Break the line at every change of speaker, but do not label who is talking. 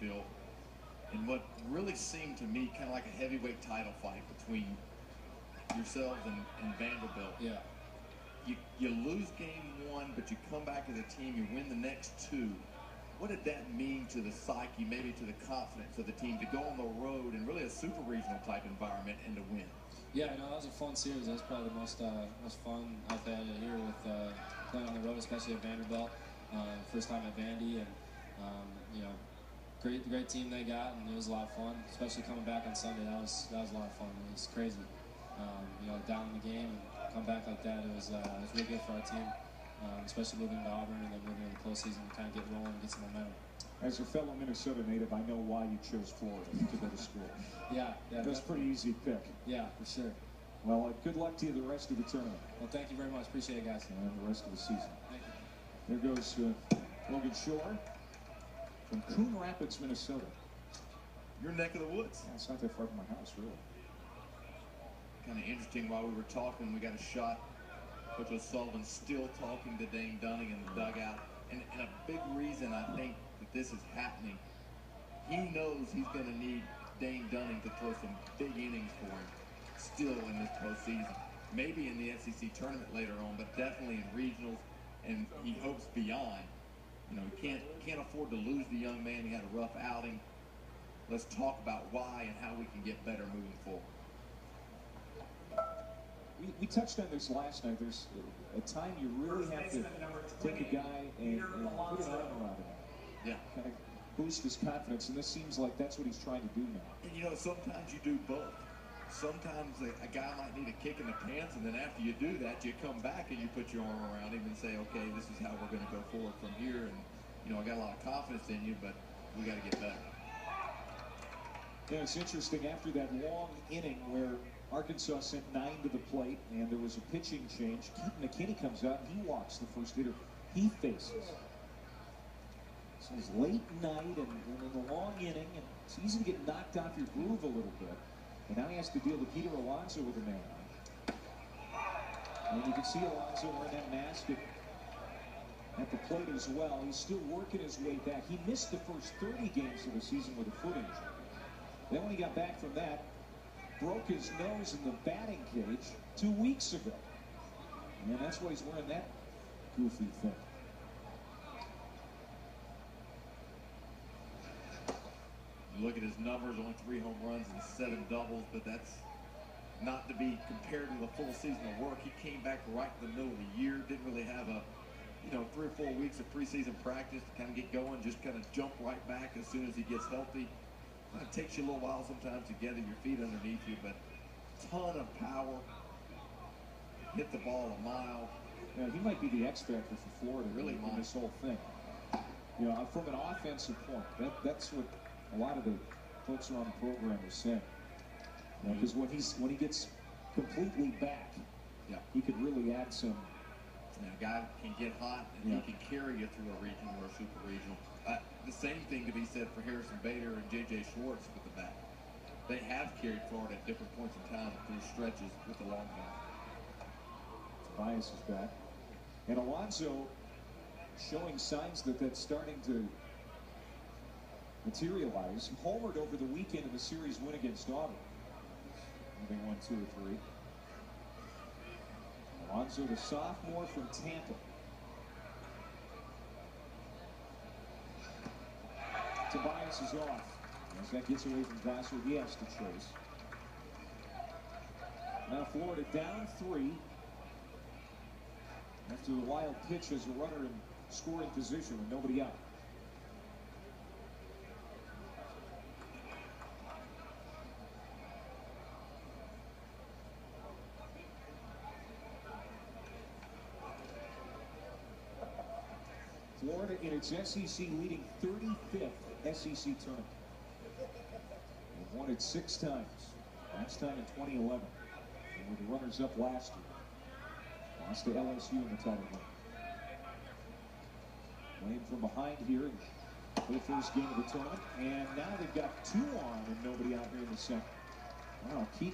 Nashville in what really seemed to me kind of like a heavyweight title fight between yourselves and Vanderbilt.
Yeah.
You lose game one, but you come back as a team, you win the next two. What did that mean to the psyche, maybe to the confidence of the team to go on the road in really a super regional type environment and to win?
Yeah, that was a fun series. That was probably the most fun I've had here with playing on the road, especially at Vanderbilt. First time at Vandy, and great team they got, and it was a lot of fun. Especially coming back on Sunday, that was a lot of fun. It was crazy. Down in the game and come back like that. It was really good for our team, especially moving to Auburn and then moving into the postseason and kind of get rolling and get some momentum.
As a fellow Minnesota native, I know why you chose Florida to go to school.
Yeah,
that's a pretty easy pick.
Yeah, for sure.
Well, good luck to you the rest of the tournament.
Well, thank you very much. Appreciate it, guys.
And the rest of the season.
Thank you.
There goes Logan Shore from Coon Rapids, Minnesota.
Your neck of the woods.
Yeah, it's not that far from my house, really.
Kind of interesting, while we were talking, we got a shot. Coach O'Sullivan still talking to Dane Dunning in the dugout. And a big reason I think that this is happening, he knows he's going to need Dane Dunning to throw some big innings for him still in this postseason. Maybe in the SEC tournament later on, but definitely in regionals, and he hopes beyond. He can't afford to lose the young man. He had a rough outing. Let's talk about why and how we can get better moving forward.
We touched on this last night. There's a time you really have to take a guy and put an arm around him.
Yeah.
Kind of boost his confidence, and this seems like that's what he's trying to do now.
And sometimes you do both. Sometimes a guy might need a kick in the pants, and then after you do that, you come back and you put your arm around him and say, okay, this is how we're going to go forward from here. And, I got a lot of confidence in you, but we got to get better.
Yeah, it's interesting. After that long inning where Arkansas sent 9 to the plate, and there was a pitching change, Keaton McKinney comes out, and he walks the first hitter he faces. So it's late night, and in the long inning, and it's easy to get knocked off your groove a little bit. And now he has to deal with Peter Alonso with a man on. And you can see Alonso wearing that mask at the plate as well. He's still working his way back. He missed the first 30 games of the season with a foot injury. Then when he got back from that, broke his nose in the batting cage 2 weeks ago. And that's why he's wearing that goofy thing.
You look at his numbers, only 3 home runs and 7 doubles, but that's not to be compared to the full season of work. He came back right in the middle of the year, didn't really have a 3 or 4 weeks of preseason practice to kind of get going, just kind of jump right back as soon as he gets healthy. It takes you a little while sometimes to gather your feet underneath you, but ton of power. Hit the ball a mile.
Yeah, he might be the X factor for Florida
really
in this whole thing. From an offensive point, that's what a lot of the folks around the program are saying. Because when he gets completely back, he could really add some.
A guy can get hot and he can carry you through a regional or a super regional. The same thing to be said for Harrison Bader and J.J. Schwartz with the bat. They have carried Florida at different points in time through stretches with the long ball.
Tobias is back. And Alonso showing signs that that's starting to materialize. Homered over the weekend of the series win against Auburn. They won 2 or 3. Alonso, the sophomore from Tampa. Tobias is off. As that gets away from Glasser, he has to chase. Now Florida down 3. After the wild pitch as a runner in scoring position with nobody out. Florida in its SEC leading 35th SEC tournament. They've won it 6 times. Last time in 2011. They were the runners-up last year. Lost to LSU in the title game. Playing from behind here for the first game of the tournament. And now they've got 2 on and nobody out here in the second. Wow, Keith